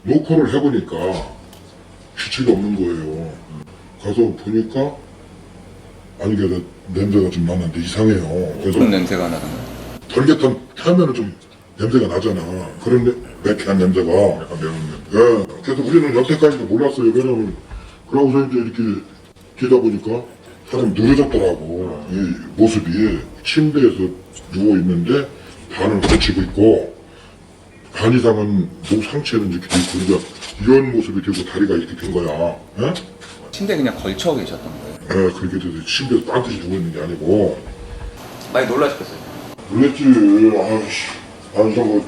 노크를 해보니까 기체가 없는 거예요. 가서 보니까 아니 이게 냄새가 좀 나는데 이상해요. 그래서 무슨 냄새가 나던가요? 벌개탄 타면은 좀 냄새가 나잖아. 그런 매캐한 냄새가. 약간 매운 냄새. 예. 그래서 우리는 여태까지도 몰랐어요. 왜냐면 그러고서 이제 이렇게 뛰다 보니까 사람이 누래졌더라고. 이 모습이 침대에서 누워 있는데 반을 걸치고 있고 반 이상은 목 상체는 이렇게 돼 있고 그러니까 이런 모습이 되고 다리가 이렇게 된 거야. 예? 침대에 그냥 걸쳐 계셨던 거예요? 예, 그렇게 돼서 침대에 딴듯이 누워 있는 게 아니고. 많이 놀라셨겠어요? 놀랬지. 아이씨. 아니 저거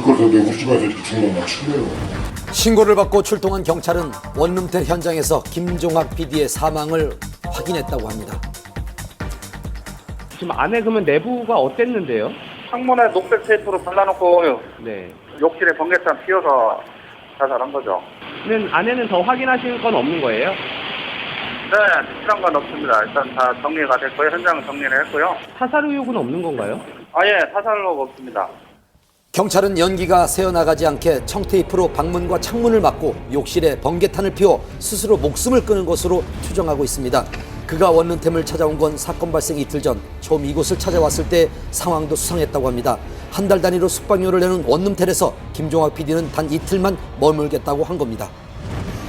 그래서 내 우집에서 이렇게 죽는 건 처음이에요. 신고를 받고 출동한 경찰은 원룸텔 현장에서 김종학 PD의 사망을 확인했다고 합니다. 지금 안에 그러면 내부가 어땠는데요? 창문에 녹색 테이프로 발라놓고 네. 욕실에 번개탄 피워서 자살한 거죠. 안에는 더 확인하실 건 없는 거예요? 네, 특별한 건 없습니다. 일단 다 정리가 됐고요. 현장은 정리를 했고요. 타살 의혹은 없는 건가요? 예, 타살로 없습니다. 경찰은 연기가 새어나가지 않게 청테이프로 방문과 창문을 막고 욕실에 번개탄을 피워 스스로 목숨을 끊은 것으로 추정하고 있습니다. 그가 원룸템을 찾아온 건 사건 발생 이틀 전 처음 이곳을 찾아왔을 때 상황도 수상했다고 합니다. 한 달 단위로 숙박료를 내는 원룸텔에서 김종학 PD는 단 이틀만 머물겠다고 한 겁니다.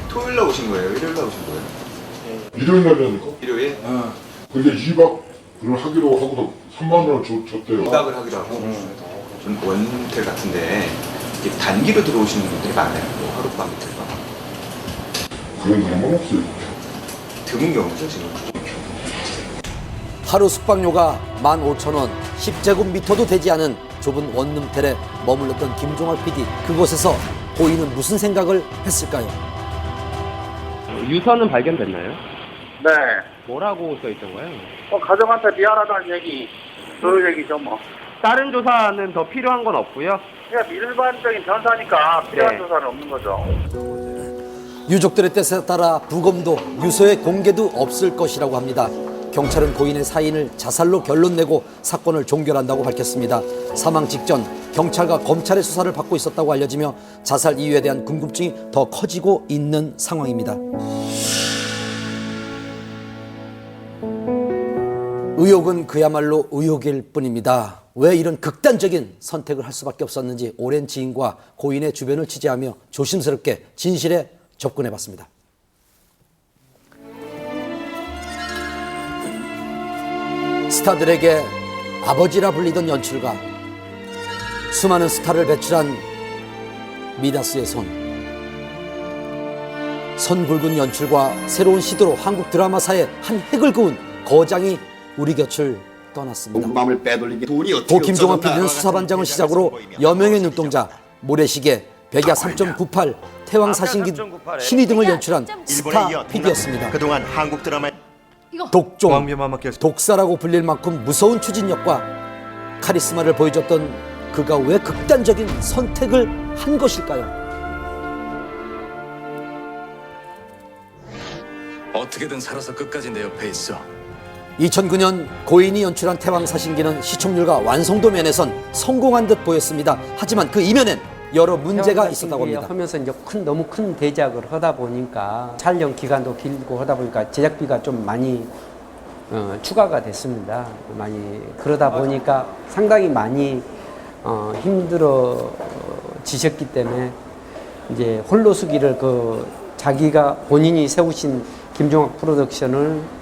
토요일 날 오신 거예요? 일요일 날 오신 거예요? 일요일 날이니까. 일요일? 근데 2박을 하기로 하고도 3만 원을 줬대요. 2박을 하기로 하고 전 원룸텔 같은데 이게 단기로 들어오시는 분들이 많아요. 뭐 하룻밤 이틀밤. 그런 사람은 없어요. 드문 경우죠 지금. 하루 숙박료가 15,000원, 10제곱미터도 되지 않은 좁은 원룸텔에 머물렀던 김종학 PD. 그곳에서 고인은 무슨 생각을 했을까요? 유서는 발견됐나요? 네. 뭐라고 써있던가요? 가정한테 미안하다는 얘기, 그 얘기죠 뭐. 다른 조사는 더 필요한 건 없고요. 그냥 일반적인 변사니까 필요한 네. 조사는 없는 거죠. 유족들의 뜻에 따라 부검도 유서의 공개도 없을 것이라고 합니다. 경찰은 고인의 사인을 자살로 결론내고 사건을 종결한다고 밝혔습니다. 사망 직전 경찰과 검찰의 수사를 받고 있었다고 알려지며 자살 이유에 대한 궁금증이 더 커지고 있는 상황입니다. 의혹은 그야말로 의혹일 뿐입니다. 왜 이런 극단적인 선택을 할 수밖에 없었는지 오랜 지인과 고인의 주변을 취재하며 조심스럽게 진실에 접근해봤습니다. 스타들에게 아버지라 불리던 연출가, 수많은 스타를 배출한 미다스의 손 굵은 연출과 새로운 시도로 한국 드라마사에 한 획을 그은 거장이 우리 곁을 떠났습니다. 마음을 빼돌리게 돈이 어떻게 고 김종학 PD는 수사반장을 시작으로 여명의 눈동자, 모래시계, 백야 3.98, 태왕사신기, 신이 등을 연출한 스타 PD였습니다. 그동안 한국 드라마 독종, 독사라고 불릴 만큼 무서운 추진력과 카리스마를 보여줬던 그가 왜 극단적인 선택을 한 것일까요? 어떻게든 살아서 끝까지 내 옆에 있어. 2009년 고인이 연출한 태왕사신기는 시청률과 완성도 면에선 성공한 듯 보였습니다. 하지만 그 이면엔 여러 문제가 있었다고 합니다. 하면서 이제 너무 큰 대작을 하다 보니까 촬영 기간도 길고 하다 보니까 제작비가 좀 많이 추가가 됐습니다. 많이 그러다 보니까 상당히 많이 힘들어지셨기 때문에 이제 홀로서기를 자기가 본인이 세우신 김종학 프로덕션을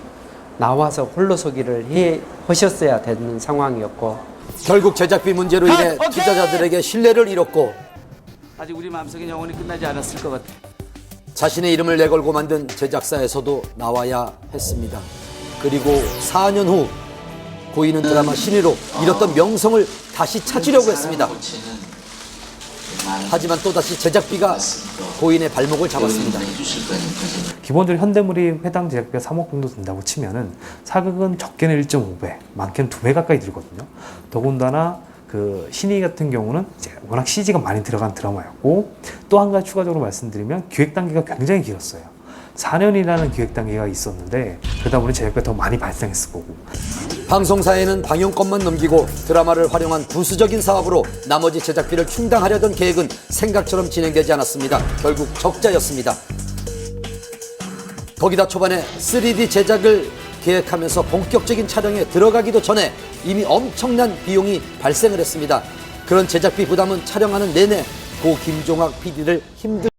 나와서 홀로서기를 하셨어야 되는 상황이었고 결국 제작비 문제로 인해 투자자들에게 신뢰를 잃었고 아직 우리 마음속에 영원히 끝나지 않았을 것 같아. 자신의 이름을 내걸고 만든 제작사에서도 나와야 했습니다. 그리고 4년 후 고인은 드라마 신의로 잃었던 명성을 다시 찾으려고 했습니다. 하지만 또다시 제작비가 고인의 발목을 잡았습니다. 기본적으로 현대물이 회당 제작비가 3억 정도 든다고 치면은 사극은 적게는 1.5배, 많게는 2배 가까이 들거든요. 더군다나 그 신의 같은 경우는 이제 워낙 CG가 많이 들어간 드라마였고 또 한 가지 추가적으로 말씀드리면 기획 단계가 굉장히 길었어요. 4년이라는 기획 단계가 있었는데 그러다 보니 제작비가 더 많이 발생했을 거고. 방송사에는 방영권만 넘기고 드라마를 활용한 부수적인 사업으로 나머지 제작비를 충당하려던 계획은 생각처럼 진행되지 않았습니다. 결국 적자였습니다. 거기다 초반에 3D 제작을 계획하면서 본격적인 촬영에 들어가기도 전에 이미 엄청난 비용이 발생을 했습니다. 그런 제작비 부담은 촬영하는 내내 고 김종학 PD를 힘들